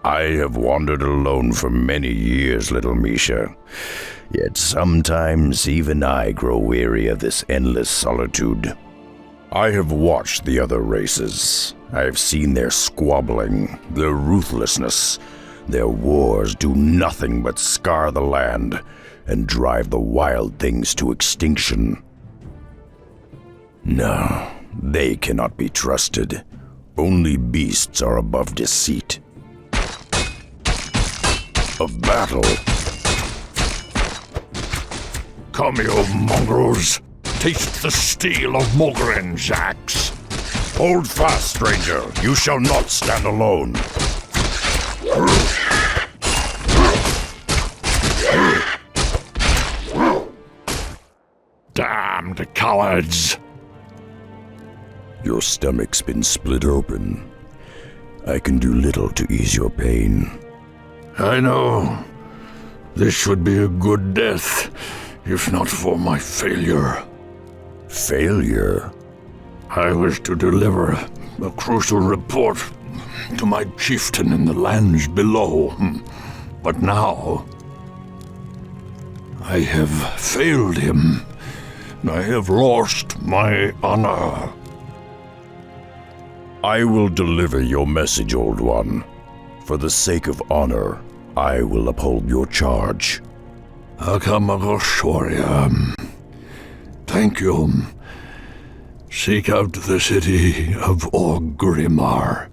I have wandered alone for many years, little Misha. Yet sometimes even I grow weary of this endless solitude. I have watched the other races. I have seen their squabbling, their ruthlessness. Their wars do nothing but scar the land and drive the wild things to extinction. No, they cannot be trusted. Only beasts are above deceit. A battle? Come, you mongrels. Taste the steel of Mogren's axe. Hold fast, stranger. You shall not stand alone. Damned cowards! Your stomach's been split open. I can do little to ease your pain. I know. This should be a good death, if not for my failure. Failure? I was to deliver a crucial report to my chieftain in the lands below. But now, I have failed him. I have lost my honor. I will deliver your message, Old One. For the sake of honor, I will uphold your charge. Akamagosh, warrior. Thank you. Seek out the city of Orgrimmar.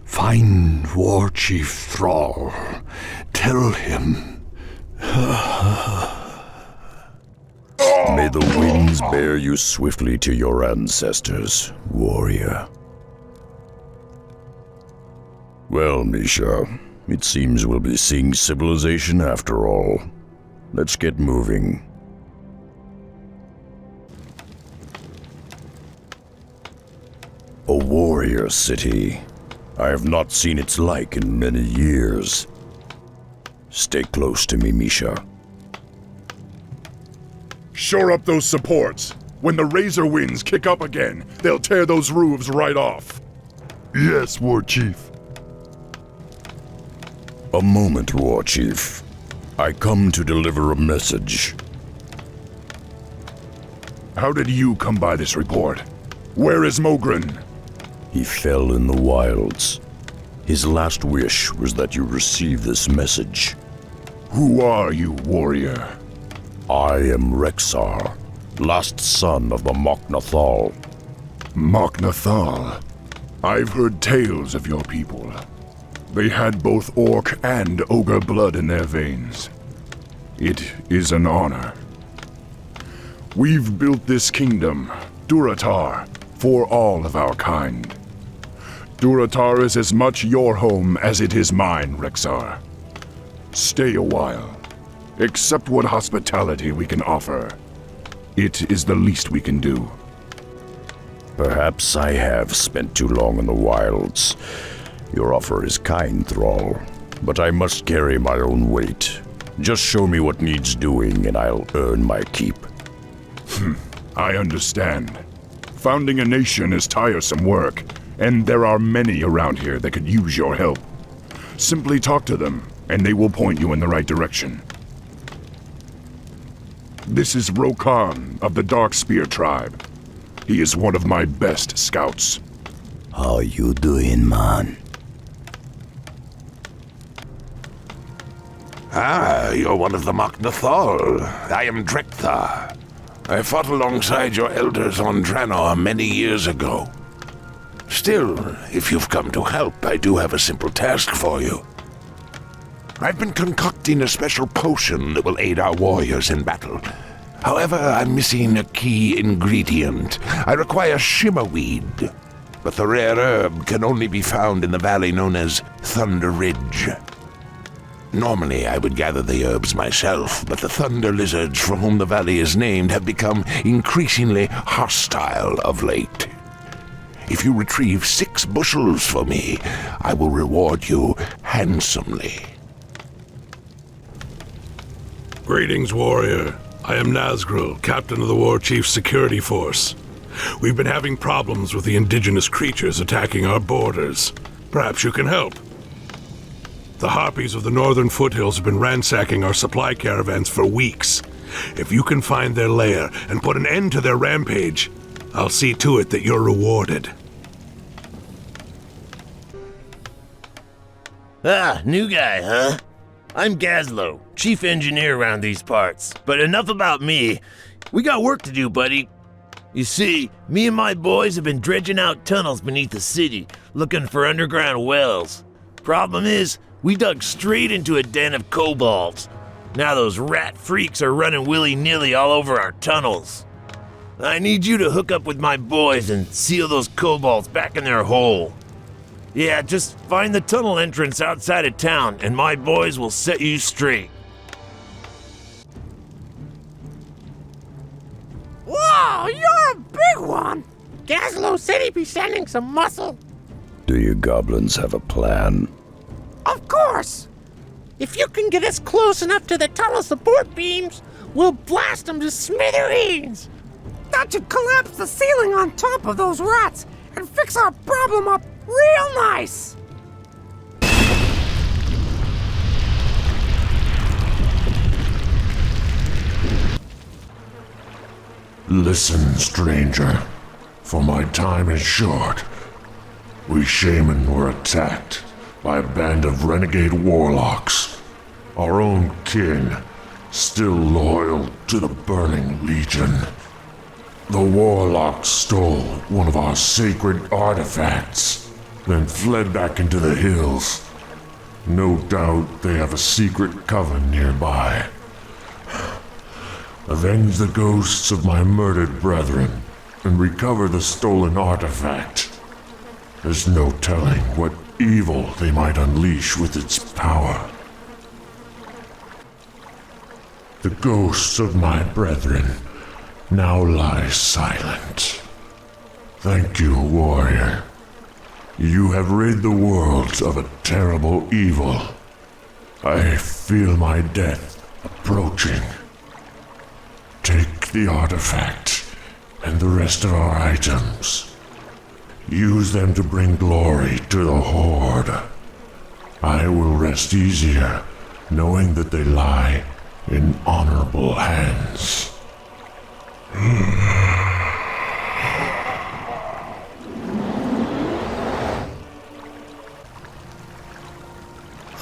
Find War Chief Thrall. Tell him. May the winds bear you swiftly to your ancestors, warrior. Well, Misha, it seems we'll be seeing civilization after all. Let's get moving. A warrior city. I have not seen its like in many years. Stay close to me, Misha. Shore up those supports. When the razor winds kick up again, they'll tear those roofs right off. Yes, War Chief. A moment, War Chief. I come to deliver a message. How did you come by this report? Where is Mogren? He fell in the wilds. His last wish was that you receive this message. Who are you, warrior? I am Rexxar, last son of the Mok'Nathal. Mok'Nathal. I've heard tales of your people. They had both orc and ogre blood in their veins. It is an honor. We've built this kingdom, Durotar, for all of our kind. Durotar is as much your home as it is mine, Rexxar. Stay a while. Accept what hospitality we can offer. It is the least we can do. Perhaps I have spent too long in the wilds. Your offer is kind, Thrall, but I must carry my own weight. Just show me what needs doing and I'll earn my keep. I understand. Founding a nation is tiresome work, and there are many around here that could use your help. Simply talk to them, and they will point you in the right direction. This is Rokan of the Darkspear tribe. He is one of my best scouts. How you doing, man? Ah, you're one of the Mok'Nathal. I am Drekthar. I fought alongside your elders on Draenor many years ago. Still, if you've come to help, I do have a simple task for you. I've been concocting a special potion that will aid our warriors in battle. However, I'm missing a key ingredient. I require shimmerweed, but the rare herb can only be found in the valley known as Thunder Ridge. Normally, I would gather the herbs myself, but the thunder lizards for whom the valley is named have become increasingly hostile of late. If you retrieve 6 bushels for me, I will reward you handsomely. Greetings, warrior. I am Nazgul, captain of the War Chief's security force. We've been having problems with the indigenous creatures attacking our borders. Perhaps you can help. The Harpies of the northern foothills have been ransacking our supply caravans for weeks. If you can find their lair and put an end to their rampage, I'll see to it that you're rewarded. Ah, new guy, huh? I'm Gazlo, chief engineer around these parts. But enough about me. We got work to do, buddy. You see, me and my boys have been dredging out tunnels beneath the city, looking for underground wells. Problem is, we dug straight into a den of kobolds. Now those rat freaks are running willy-nilly all over our tunnels. I need you to hook up with my boys and seal those kobolds back in their hole. Yeah, just find the tunnel entrance outside of town, and my boys will set you straight. Whoa, you're a big one! Gazlo said he'd be sending some muscle. Do you goblins have a plan? Of course! If you can get us close enough to the tunnel support beams, we'll blast them to smithereens! That should collapse the ceiling on top of those rats and fix our problem up real nice! Listen, stranger, for my time is short. We shaman were attacked by a band of renegade warlocks, our own kin, still loyal to the Burning Legion. The warlocks stole one of our sacred artifacts, then fled back into the hills. No doubt they have a secret coven nearby. Avenge the ghosts of my murdered brethren and recover the stolen artifact. There's no telling what evil they might unleash with its power. The ghosts of my brethren now lie silent. Thank you, warrior. You have rid the world of a terrible evil. I feel my death approaching. Take the artifact and the rest of our items. Use them to bring glory to the Horde. I will rest easier knowing that they lie in honorable hands.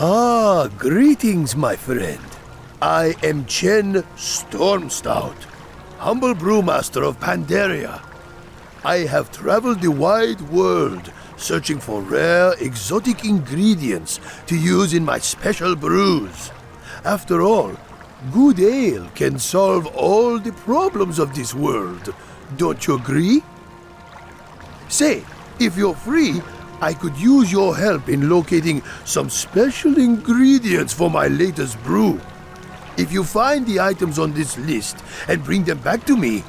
Ah, greetings, my friend. I am Chen Stormstout, humble brewmaster of Pandaria. I have traveled the wide world searching for rare, exotic ingredients to use in my special brews. After all, good ale can solve all the problems of this world. Don't you agree? Say, if you're free, I could use your help in locating some special ingredients for my latest brew. If you find the items on this list and bring them back to me,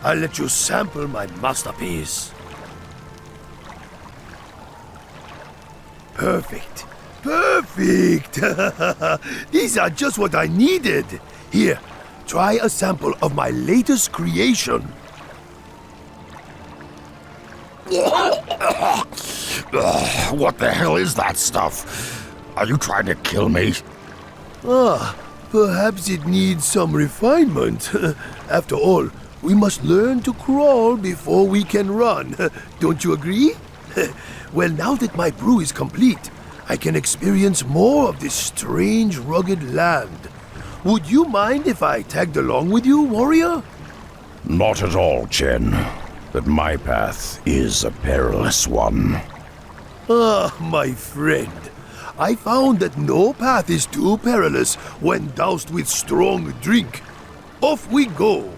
I'll let you sample my masterpiece. Perfect. Perfect! These are just what I needed. Here, try a sample of my latest creation. What the hell is that stuff? Are you trying to kill me? Ah, perhaps it needs some refinement. After all, we must learn to crawl before we can run. Don't you agree? Well, now that my brew is complete, I can experience more of this strange, rugged land. Would you mind if I tagged along with you, warrior? Not at all, Chen. But my path is a perilous one. Ah, my friend. I found that no path is too perilous when doused with strong drink. Off we go.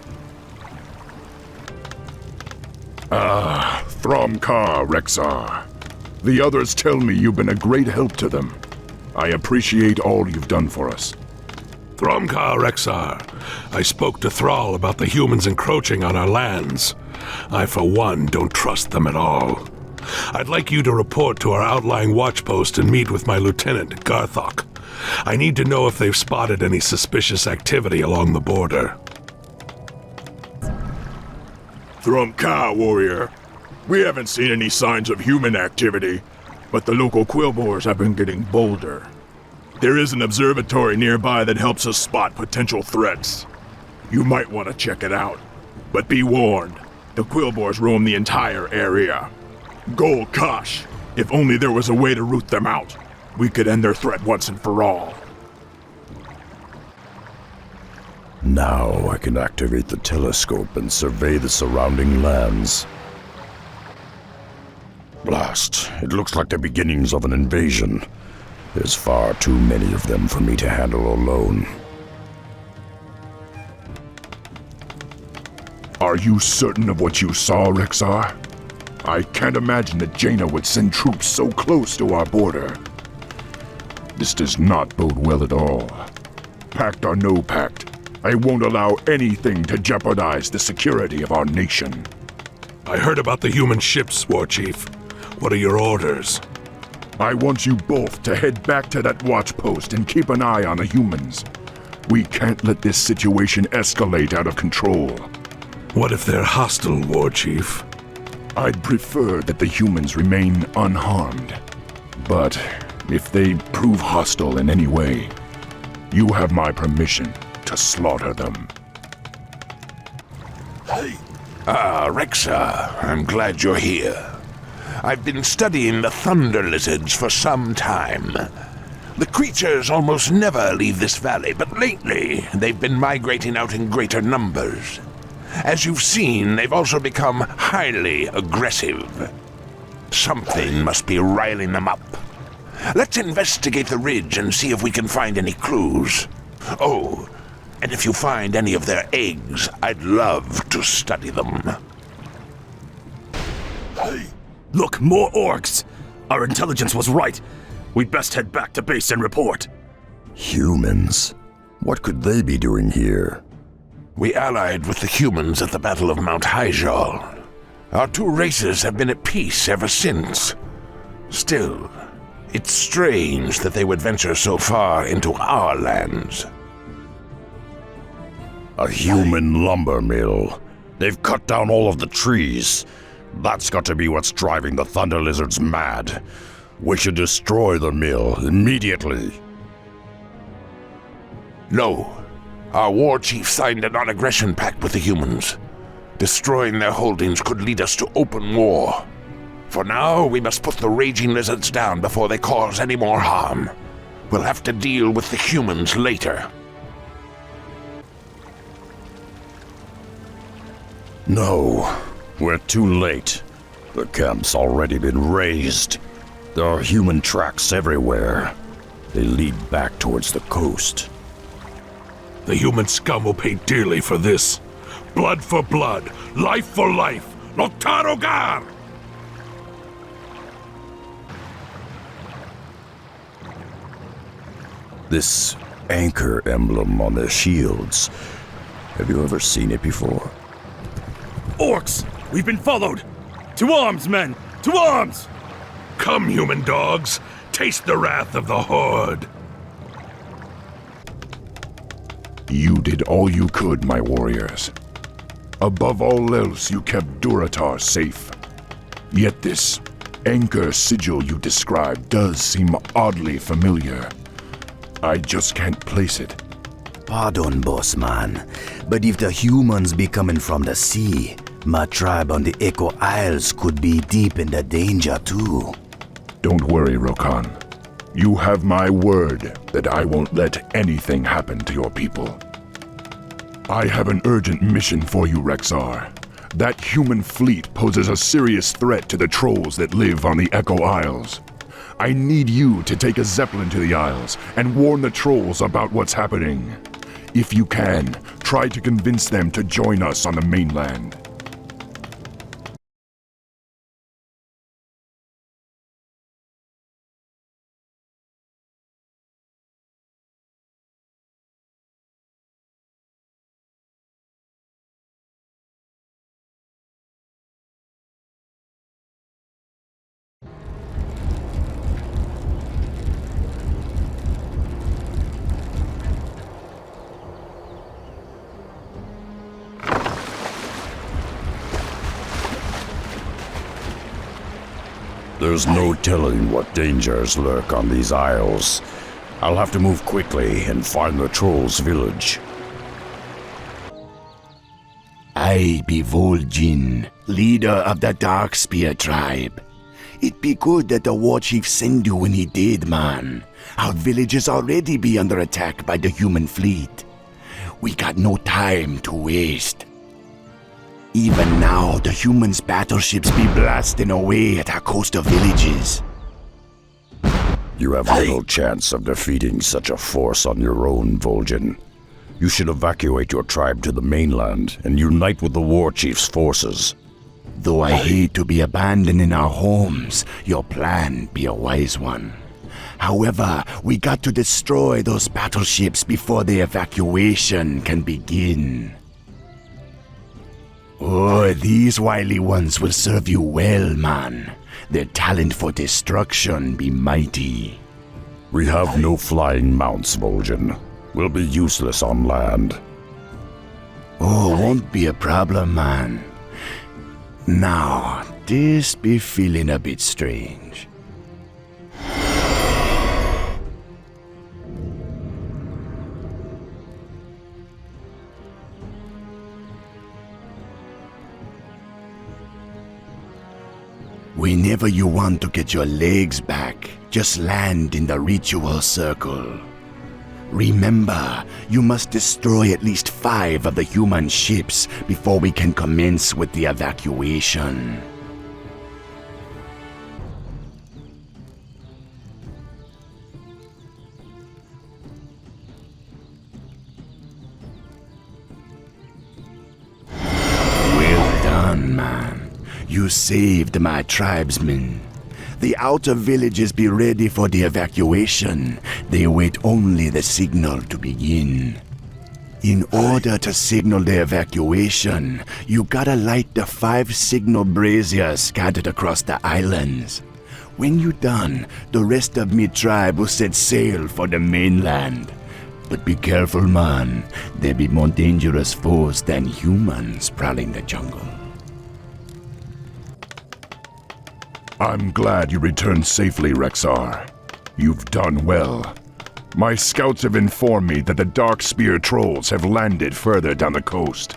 Thromkar, Rexar. The others tell me you've been a great help to them. I appreciate all you've done for us. Thromkar Rexar, I spoke to Thrall about the humans encroaching on our lands. I, for one, don't trust them at all. I'd like you to report to our outlying watchpost and meet with my lieutenant, Garthok. I need to know if they've spotted any suspicious activity along the border. Thromkar, warrior. We haven't seen any signs of human activity, but the local Quillboars have been getting bolder. There is an observatory nearby that helps us spot potential threats. You might want to check it out. But be warned, the Quillboars roam the entire area. Gol Kosh, if only there was a way to root them out, we could end their threat once and for all. Now I can activate the telescope and survey the surrounding lands. Blast, it looks like the beginnings of an invasion. There's far too many of them for me to handle alone. Are you certain of what you saw, Rexar? I can't imagine that Jaina would send troops so close to our border. This does not bode well at all. Pact or no pact, I won't allow anything to jeopardize the security of our nation. I heard about the human ships, War Chief. What are your orders? I want you both to head back to that watch post and keep an eye on the humans. We can't let this situation escalate out of control. What if they're hostile, War Chief? I'd prefer that the humans remain unharmed. But if they prove hostile in any way, you have my permission to slaughter them. Rexar, I'm glad you're here. I've been studying the thunder lizards for some time. The creatures almost never leave this valley, but lately they've been migrating out in greater numbers. As you've seen, they've also become highly aggressive. Something must be riling them up. Let's investigate the ridge and see if we can find any clues. Oh, and if you find any of their eggs, I'd love to study them. Look, more orcs! Our intelligence was right. We'd best head back to base and report. Humans? What could they be doing here? We allied with the humans at the Battle of Mount Hyjal. Our two races have been at peace ever since. Still, it's strange that they would venture so far into our lands. A human lumber mill. They've cut down all of the trees. That's got to be what's driving the thunder lizards mad. We should destroy the mill immediately. No. Our war chief signed a non-aggression pact with the humans. Destroying their holdings could lead us to open war. For now, we must put the raging lizards down before they cause any more harm. We'll have to deal with the humans later. No, we're too late. The camp's already been razed. There are human tracks everywhere. They lead back towards the coast. The human scum will pay dearly for this. Blood for blood, life for life. Loktarogar! This anchor emblem on their shields. Have you ever seen it before? Orcs! We've been followed! To arms, men! To arms! Come, human dogs. Taste the wrath of the Horde. You did all you could, my warriors. Above all else, you kept Durotar safe. Yet this anchor sigil you described does seem oddly familiar. I just can't place it. Pardon, boss man, but if the humans be coming from the sea, my tribe on the Echo Isles could be deep in the danger too. Don't worry, Rokan. You have my word that I won't let anything happen to your people. I have an urgent mission for you, Rexar. That human fleet poses a serious threat to the trolls that live on the Echo Isles. I need you to take a zeppelin to the Isles and warn the trolls about what's happening. If you can, try to convince them to join us on the mainland. There's no telling what dangers lurk on these isles. I'll have to move quickly and find the trolls' village. I be Vol'jin, leader of the Darkspear tribe. It be good that the war chief send you when he did, man. Our village is already be under attack by the human fleet. We got no time to waste. Even now, the humans' battleships be blasting away at our coastal villages. You have little chance of defeating such a force on your own, Vol'jin. You should evacuate your tribe to the mainland and unite with the war chief's forces. Though I hate to be abandoning our homes, your plan be a wise one. However, we got to destroy those battleships before the evacuation can begin. Oh, these wily ones will serve you well, man. Their talent for destruction be mighty. We have no flying mounts, Vol'jin. We'll be useless on land. Oh, won't be a problem, man. Now, this be feeling a bit strange. Whenever you want to get your legs back, just land in the ritual circle. Remember, you must destroy at least 5 of the human ships before we can commence with the evacuation. Well done, man. You saved my tribesmen. The outer villages be ready for the evacuation. They await only the signal to begin. In order to signal the evacuation, you gotta light the 5 signal braziers scattered across the islands. When you done, the rest of me tribe will set sail for the mainland. But be careful, man. There be more dangerous foes than humans prowling the jungle. I'm glad you returned safely, Rexar. You've done well. My scouts have informed me that the Darkspear trolls have landed further down the coast.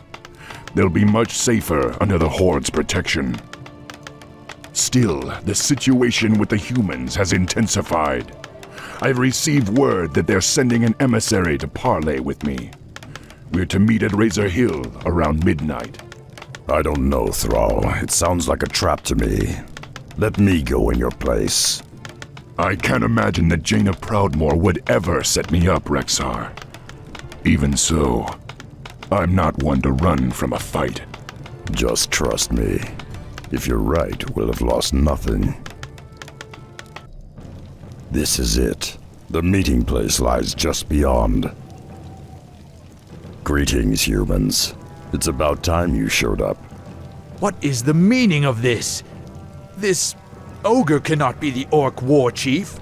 They'll be much safer under the Horde's protection. Still, the situation with the humans has intensified. I've received word that they're sending an emissary to parley with me. We're to meet at Razor Hill around midnight. I don't know, Thrall. It sounds like a trap to me. Let me go in your place. I can't imagine that Jaina Proudmoore would ever set me up, Rexar. Even so, I'm not one to run from a fight. Just trust me. If you're right, we'll have lost nothing. This is it. The meeting place lies just beyond. Greetings, humans. It's about time you showed up. What is the meaning of this? This ogre cannot be the orc war chief.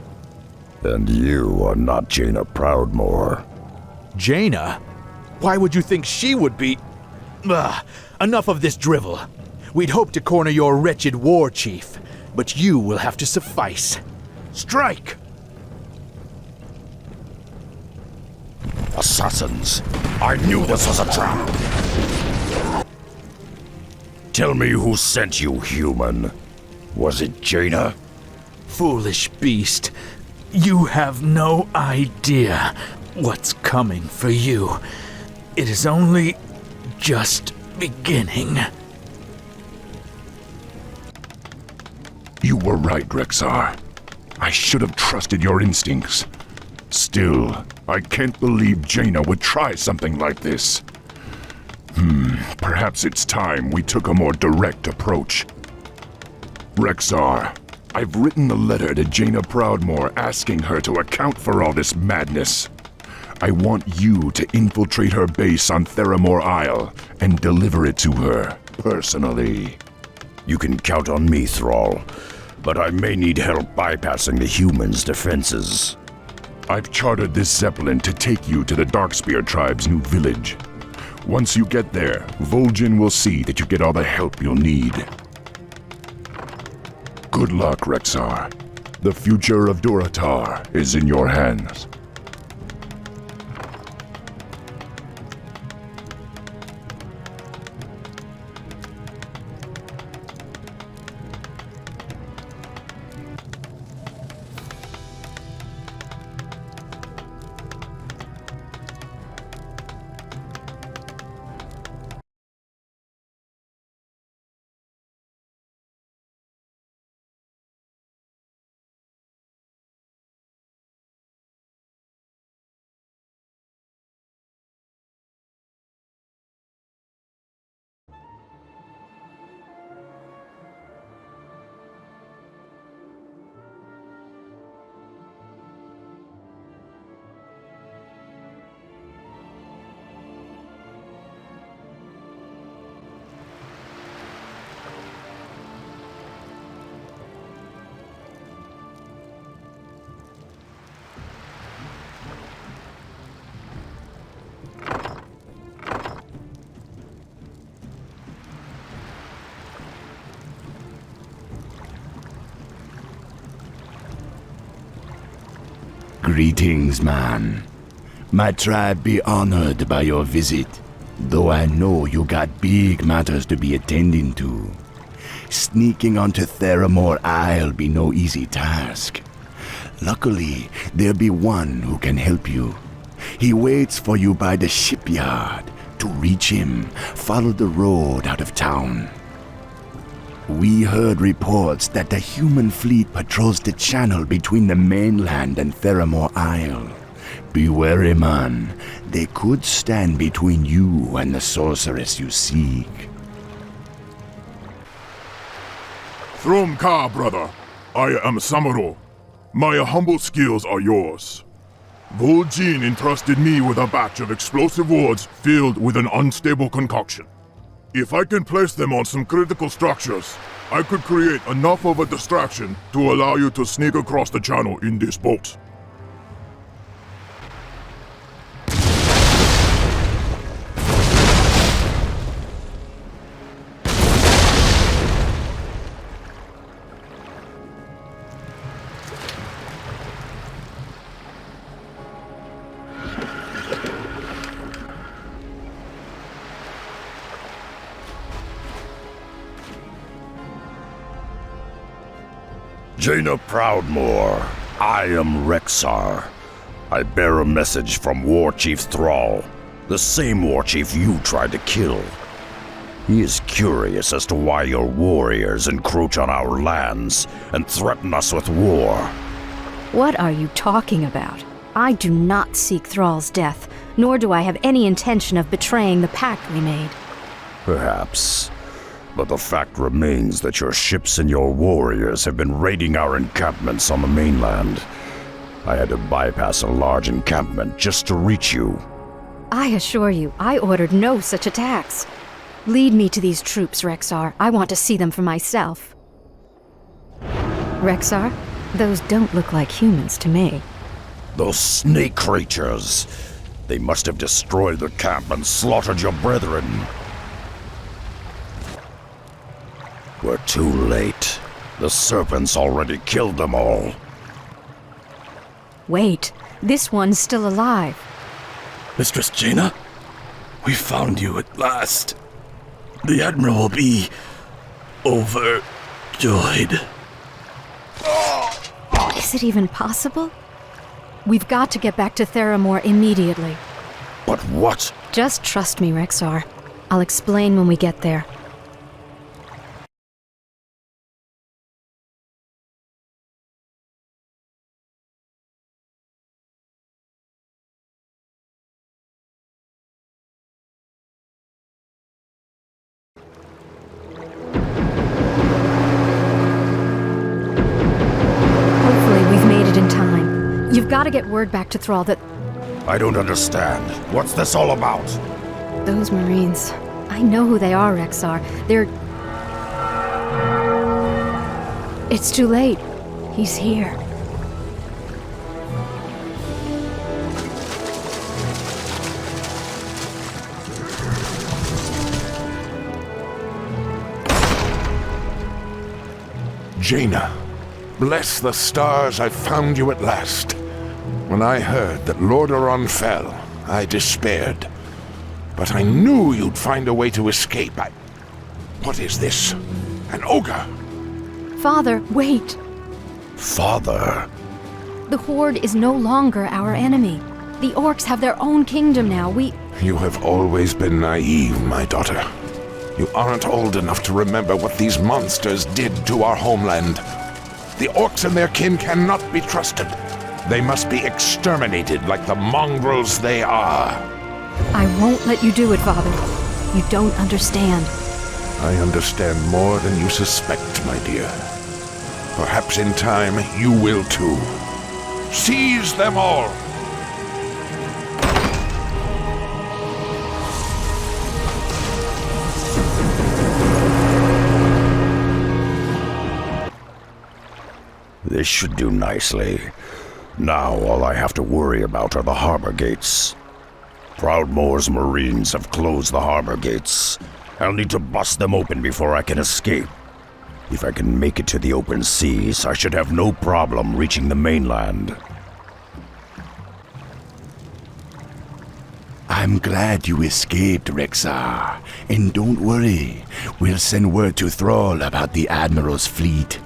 And you are not Jaina Proudmoore. Jaina? Why would you think she would be? Ugh, enough of this drivel. We'd hoped to corner your wretched war chief, but you will have to suffice. Strike! Assassins! I knew this was a trap! Tell me who sent you, human. Was it Jaina? Foolish beast. You have no idea what's coming for you. It is only just beginning. You were right, Rexar. I should have trusted your instincts. Still, I can't believe Jaina would try something like this. Perhaps it's time we took a more direct approach. Rexar, I've written a letter to Jaina Proudmoore asking her to account for all this madness. I want you to infiltrate her base on Theramore Isle and deliver it to her, personally. You can count on me, Thrall, but I may need help bypassing the humans' defenses. I've chartered this Zeppelin to take you to the Darkspear tribe's new village. Once you get there, Vol'jin will see that you get all the help you'll need. Good luck, Rexar. The future of Durotar is in your hands. Greetings, man. My tribe be honored by your visit, though I know you got big matters to be attending to. Sneaking onto Theramore Isle be no easy task. Luckily, there be one who can help you. He waits for you by the shipyard. To reach him, follow the road out of town. We heard reports that the human fleet patrols the channel between the mainland and Theramore Isle. Be wary, man. They could stand between you and the sorceress you seek. Thromka, brother. I am Samuro. My humble skills are yours. Vol'jin entrusted me with a batch of explosive wards filled with an unstable concoction. If I can place them on some critical structures, I could create enough of a distraction to allow you to sneak across the channel in this boat. Jaina Proudmoore, I am Rexar. I bear a message from War Chief Thrall, the same War Chief you tried to kill. He is curious as to why your warriors encroach on our lands and threaten us with war. What are you talking about? I do not seek Thrall's death, nor do I have any intention of betraying the pact we made. Perhaps. But the fact remains that your ships and your warriors have been raiding our encampments on the mainland. I had to bypass a large encampment just to reach you. I assure you, I ordered no such attacks. Lead me to these troops, Rexar. I want to see them for myself. Rexar, those don't look like humans to me. Those snake creatures. They must have destroyed the camp and slaughtered your brethren. We're too late. The serpents already killed them all. Wait, this one's still alive. Mistress Jaina, we found you at last. The Admiral will be overjoyed. Is it even possible? We've got to get back to Theramore immediately. But what? Just trust me, Rexar. I'll explain when we get there. You've got to get word back to Thrall that... I don't understand. What's this all about? Those Marines. I know who they are, Rexar. They're... It's too late. He's here. Jaina, bless the stars I found you at last. When I heard that Lordaeron fell, I despaired. But I knew you'd find a way to escape. What is this? An ogre? Father, wait! Father? The Horde is no longer our enemy. The orcs have their own kingdom now. You have always been naive, my daughter. You aren't old enough to remember what these monsters did to our homeland. The orcs and their kin cannot be trusted. They must be exterminated like the mongrels they are. I won't let you do it, Father. You don't understand. I understand more than you suspect, my dear. Perhaps in time you will too. Seize them all! This should do nicely. Now all I have to worry about are the harbor gates. Proudmoore's Marines have closed the harbor gates. I'll need to bust them open before I can escape. If I can make it to the open seas, I should have no problem reaching the mainland. I'm glad you escaped, Rexar. And don't worry, we'll send word to Thrall about the Admiral's fleet.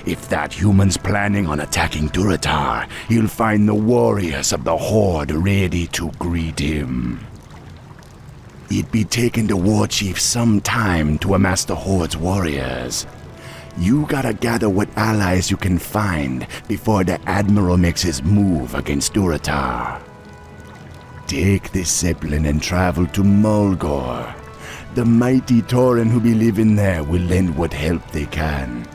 If that human's planning on attacking Durotar, he'll find the warriors of the Horde ready to greet him. It'd be taking the war chief some time to amass the Horde's warriors. You gotta gather what allies you can find before the Admiral makes his move against Durotar. Take this Zeppelin and travel to Mulgore. The mighty Tauren who be living there will lend what help they can.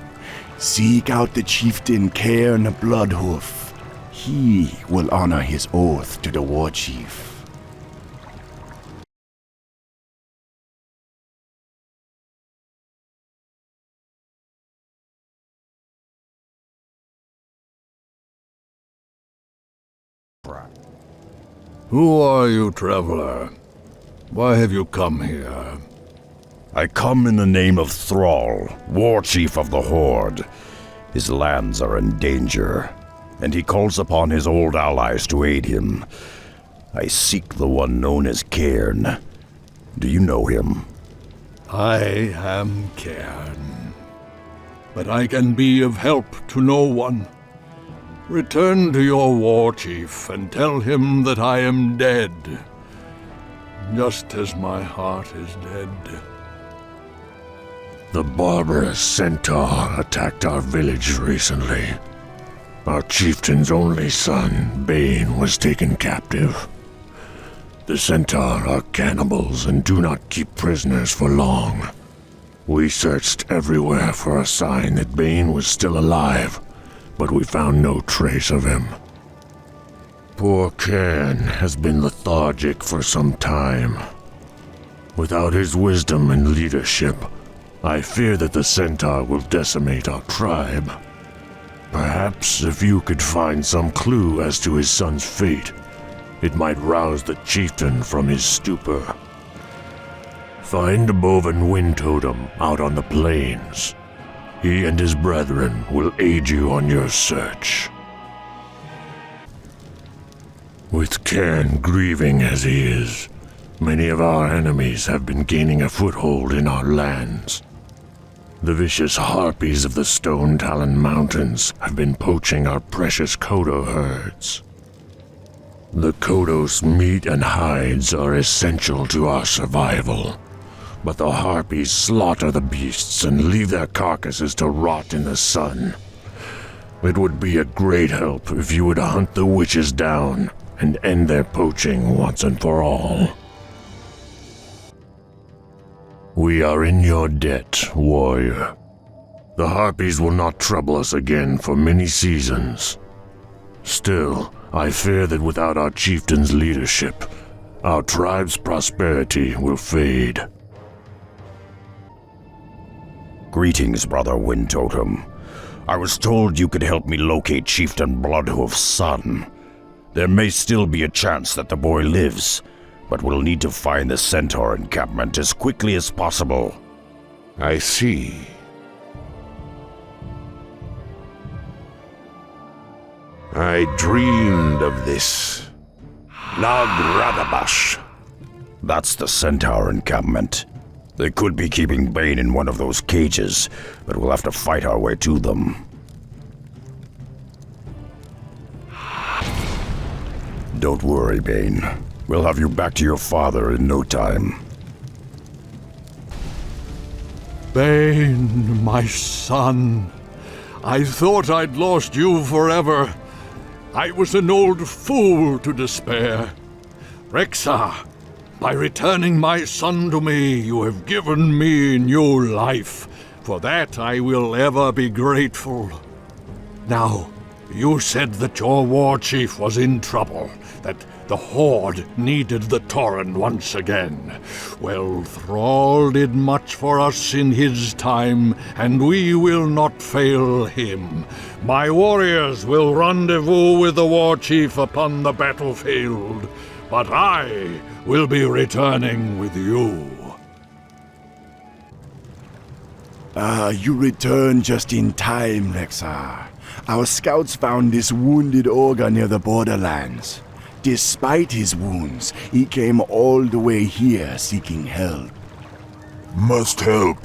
Seek out the chieftain Cairn Bloodhoof. He will honor his oath to the war chief. Who are you, traveler? Why have you come here? I come in the name of Thrall, war chief of the Horde. His lands are in danger, and he calls upon his old allies to aid him. I seek the one known as Cairn. Do you know him? I am Cairn, but I can be of help to no one. Return to your war chief and tell him that I am dead, just as my heart is dead. The barbarous centaur attacked our village recently. Our chieftain's only son, Bane, was taken captive. The centaur are cannibals and do not keep prisoners for long. We searched everywhere for a sign that Bane was still alive, but we found no trace of him. Poor Cairn has been lethargic for some time. Without his wisdom and leadership, I fear that the centaur will decimate our tribe. Perhaps if you could find some clue as to his son's fate, it might rouse the chieftain from his stupor. Find a Boven Wind Totem out on the plains. He and his brethren will aid you on your search. With Cairn grieving as he is, many of our enemies have been gaining a foothold in our lands. The vicious harpies of the Stone Talon Mountains have been poaching our precious Kodo herds. The Kodos' meat and hides are essential to our survival, but the harpies slaughter the beasts and leave their carcasses to rot in the sun. It would be a great help if you would hunt the witches down and end their poaching once and for all. We are in your debt, warrior. The harpies will not trouble us again for many seasons. Still, I fear that without our chieftain's leadership, our tribe's prosperity will fade. Greetings, Brother Wind Totem. I was told you could help me locate Chieftain Bloodhoof's son. There may still be a chance that the boy lives, but we'll need to find the Centaur encampment as quickly as possible. I see. I dreamed of this. Nagradabash. That's the Centaur encampment. They could be keeping Bane in one of those cages, but we'll have to fight our way to them. Don't worry, Bane. We'll have you back to your father in no time. Bane, my son. I thought I'd lost you forever. I was an old fool to despair. Rexar, by returning my son to me, you have given me new life. For that I will ever be grateful. Now, you said that your war chief was in trouble, that the Horde needed the Tauren once again. Well, Thrall did much for us in his time, and we will not fail him. My warriors will rendezvous with the war chief upon the battlefield, but I will be returning with you. You returned just in time, Rexar. Our scouts found this wounded ogre near the borderlands. Despite his wounds, he came all the way here seeking help. Must help.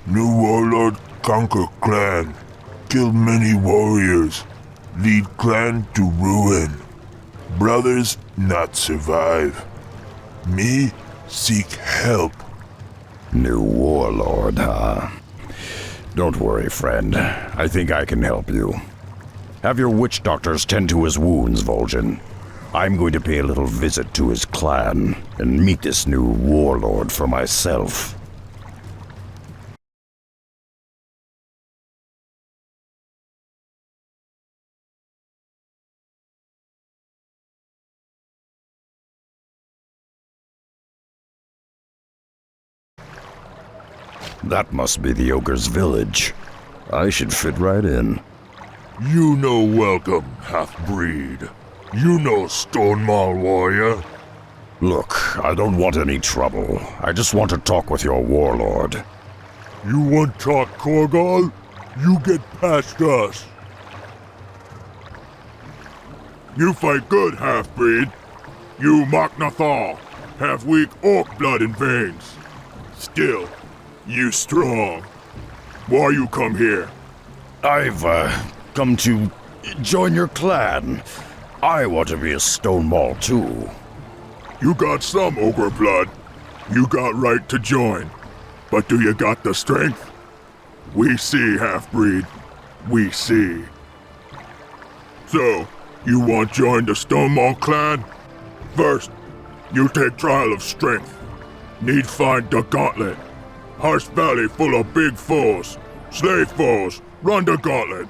New warlord conquer clan. Kill many warriors. Lead clan to ruin. Brothers not survive. Me seek help. New warlord, huh? Don't worry, friend. I think I can help you. Have your witch doctors tend to his wounds, Vol'jin. I'm going to pay a little visit to his clan and meet this new warlord for myself. That must be the ogre's village. I should fit right in. You know welcome, half-breed. You know Stonemaul warrior. Look, I don't want any trouble. I just want to talk with your warlord. You want talk Korgal? You get past us. You fight good, half-breed. You Mok'Nathal have weak orc blood in veins. Still, you strong. Why you come here? I've, come to join your clan. I want to be a Stonemaul too. You got some ogre blood. You got right to join. But do you got the strength? We see, half-breed. We see. So, you want join the Stonemaul clan? First, you take trial of strength. Need find the gauntlet. Harsh Valley full of big foes. Slave foes. Run the gauntlet.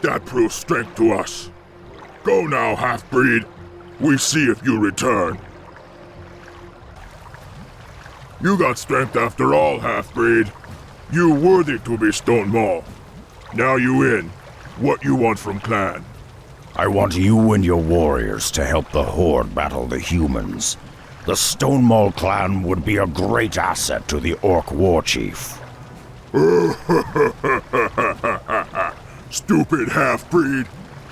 That proves strength to us. Go now, half-breed. We see if you return. You got strength after all, half-breed. You worthy to be Stonemaul. Now you in. What you want from clan? I want you and your warriors to help the Horde battle the humans. The Stonemaul clan would be a great asset to the Orc war chief. Stupid half-breed.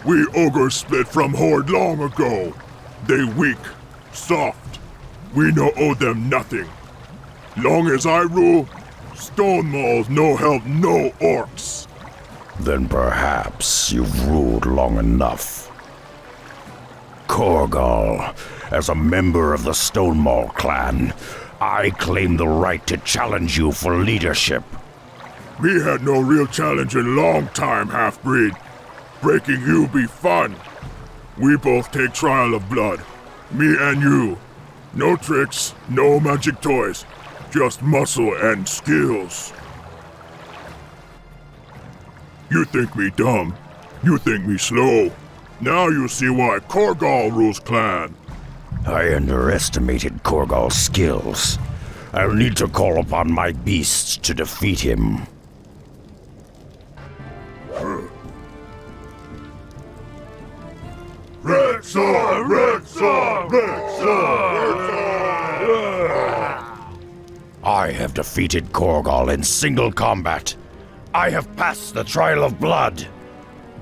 We ogres split from Horde long ago. They weak, soft. We no owe them nothing. Long as I rule, Stonemaul's no help no orcs. Then perhaps you've ruled long enough. Korgal, as a member of the Stonemaul clan, I claim the right to challenge you for leadership. Me had no real challenge in long time, half-breed. Breaking you be fun. We both take trial of blood. Me and you. No tricks, no magic toys. Just muscle and skills. You think me dumb. You think me slow. Now you see why Korgal rules clan. I underestimated Korgal's skills. I'll need to call upon my beasts to defeat him. Rexxar! Rexxar! Rexxar! I have defeated Korgal in single combat. I have passed the trial of blood.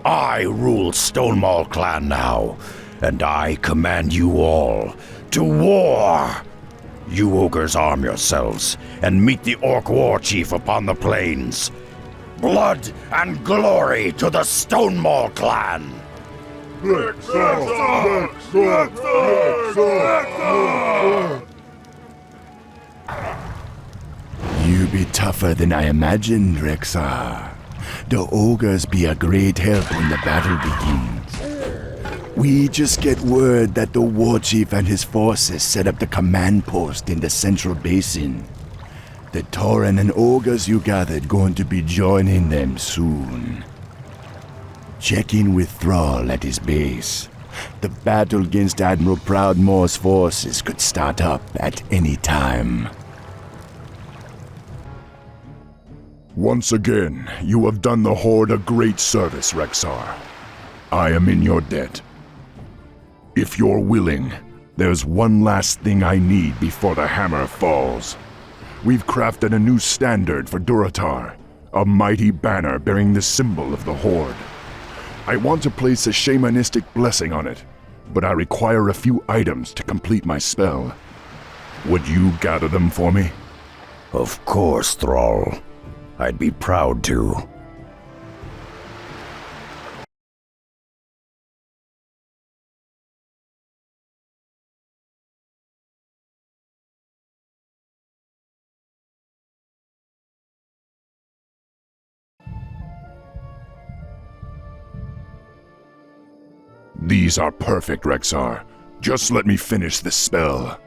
I rule Stonemaul clan now, and I command you all to war. You ogres arm yourselves and meet the Orc war chief upon the plains. Blood and glory to the Stonemaul clan! Rexxar! Rexxar! Rexxar! You be tougher than I imagined, Rexxar. The ogres be a great help when the battle begins. We just get word that the war chief and his forces set up the command post in the central basin. The Tauren and ogres you gathered going to be joining them soon. Check in with Thrall at his base. The battle against Admiral Proudmoore's forces could start up at any time. Once again, you have done the Horde a great service, Rexxar. I am in your debt. If you're willing, there's one last thing I need before the hammer falls. We've crafted a new standard for Durotar, a mighty banner bearing the symbol of the Horde. I want to place a shamanistic blessing on it, but I require a few items to complete my spell. Would you gather them for me? Of course, Thrall. I'd be proud to. These are perfect, Rexxar. Just let me finish this spell.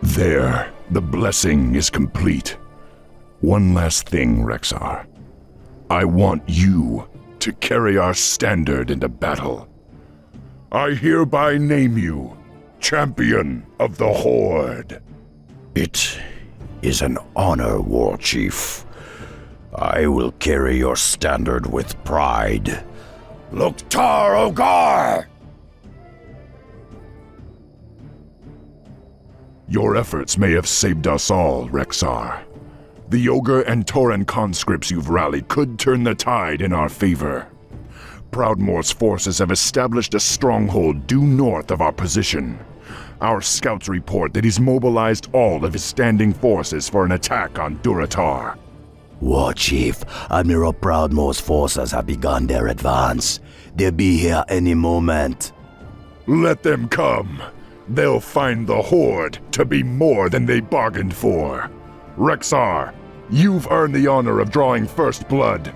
There, the blessing is complete. One last thing, Rexxar. I want you to carry our standard into battle. I hereby name you Champion of the Horde. It is an honor, War Chief. I will carry your standard with pride. Loktar Ogar! Your efforts may have saved us all, Rexxar. The Ogre and Tauren conscripts you've rallied could turn the tide in our favor. Proudmoore's forces have established a stronghold due north of our position. Our scouts report that he's mobilized all of his standing forces for an attack on Durotar. War Chief, Admiral Proudmoore's forces have begun their advance. They'll be here any moment. Let them come. They'll find the Horde to be more than they bargained for. Rexxar, you've earned the honor of drawing first blood.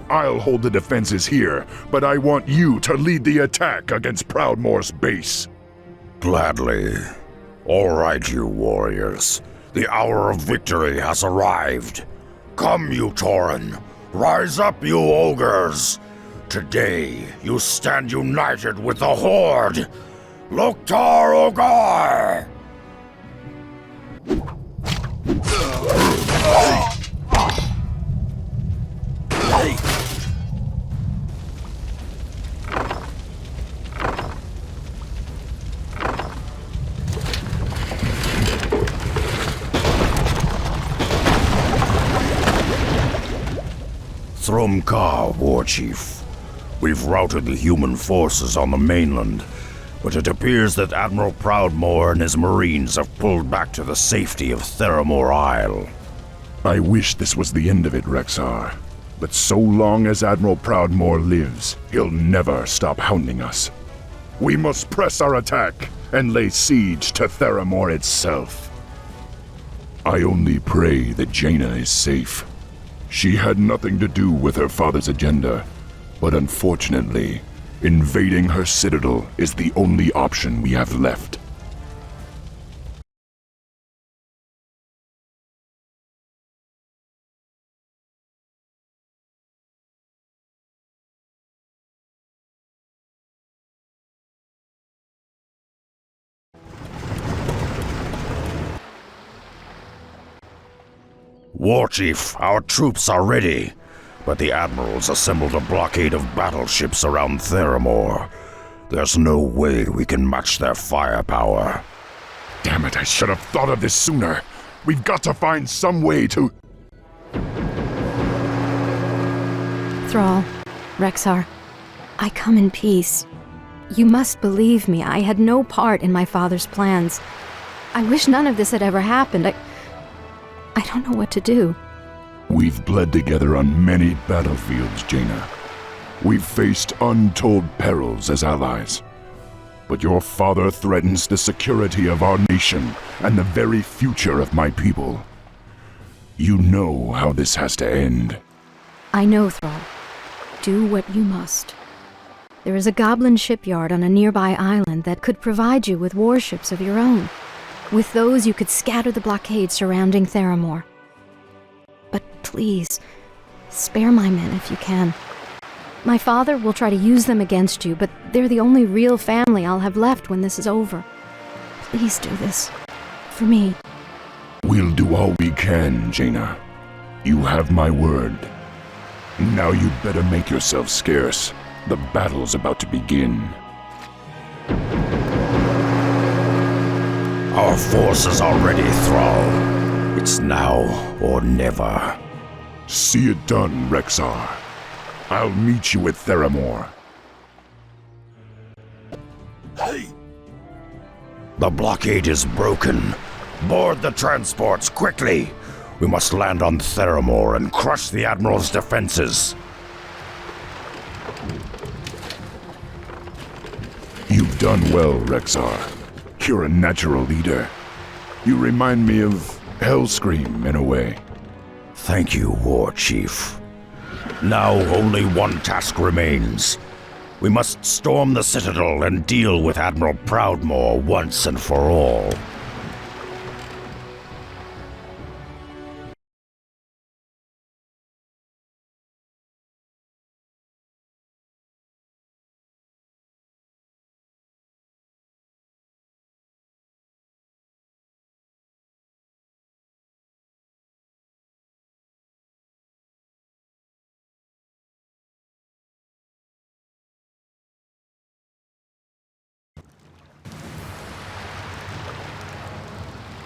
I'll hold the defenses here, but I want you to lead the attack against Proudmoore's base. Gladly. All right, you warriors. The hour of victory has arrived. Come, you Tauren. Rise up, you ogres. Today, you stand united with the Horde. Loktar Ogar! Thrumkar, War Chief. We've routed the human forces on the mainland, but it appears that Admiral Proudmoore and his marines have pulled back to the safety of Theramore Isle. I wish this was the end of it, Rexxar. But so long as Admiral Proudmoore lives, he'll never stop hounding us. We must press our attack and lay siege to Theramore itself. I only pray that Jaina is safe. She had nothing to do with her father's agenda, but unfortunately, invading her citadel is the only option we have left. War Chief, our troops are ready, but the Admiral's assembled a blockade of battleships around Theramore. There's no way we can match their firepower. Damn it, I should have thought of this sooner. We've got to find some way to... Thrall, Rexxar, I come in peace. You must believe me, I had no part in my father's plans. I wish none of this had ever happened. I don't know what to do. We've bled together on many battlefields, Jaina. We've faced untold perils as allies. But your father threatens the security of our nation and the very future of my people. You know how this has to end. I know, Thrall. Do what you must. There is a goblin shipyard on a nearby island that could provide you with warships of your own. With those, you could scatter the blockade surrounding Theramore. But please, spare my men if you can. My father will try to use them against you, but they're the only real family I'll have left when this is over. Please do this. For me. We'll do all we can, Jaina. You have my word. Now you'd better make yourself scarce. The battle's about to begin. Our forces are ready, Thrall. It's now or never. See it done, Rexar. I'll meet you at Theramore. Hey! The blockade is broken. Board the transports quickly. We must land on Theramore and crush the Admiral's defenses. You've done well, Rexar. You're a natural leader. You remind me of Hellscream in a way. Thank you, War Chief. Now only one task remains. We must storm the Citadel and deal with Admiral Proudmoore once and for all.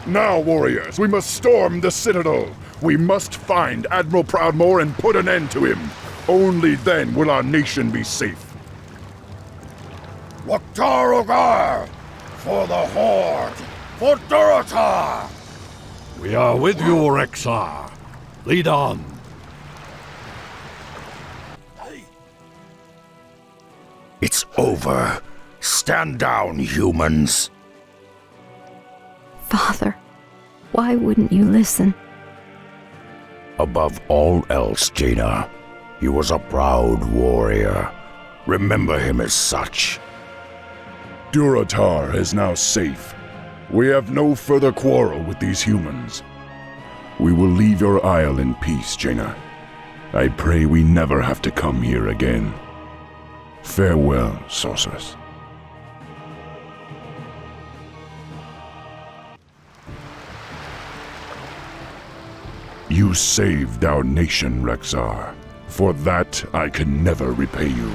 Now, warriors, we must storm the Citadel. We must find Admiral Proudmoore and put an end to him. Only then will our nation be safe. Waktar for the Horde! For Durotar! We are with you, Rexar. Lead on. It's over. Stand down, humans. Father, why wouldn't you listen? Above all else, Jaina, he was a proud warrior. Remember him as such. Durotar is now safe. We have no further quarrel with these humans. We will leave your isle in peace, Jaina. I pray we never have to come here again. Farewell, Sorceress. You saved our nation, Rexar. For that, I can never repay you.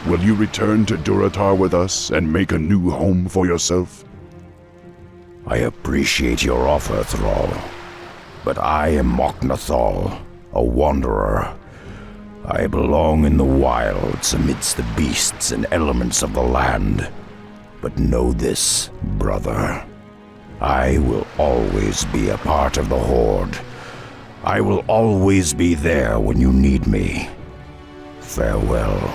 Will you return to Durotar with us and make a new home for yourself? I appreciate your offer, Thrall. But I am Mok'Nathal, a wanderer. I belong in the wilds amidst the beasts and elements of the land. But know this, brother. I will always be a part of the Horde. I will always be there when you need me. Farewell.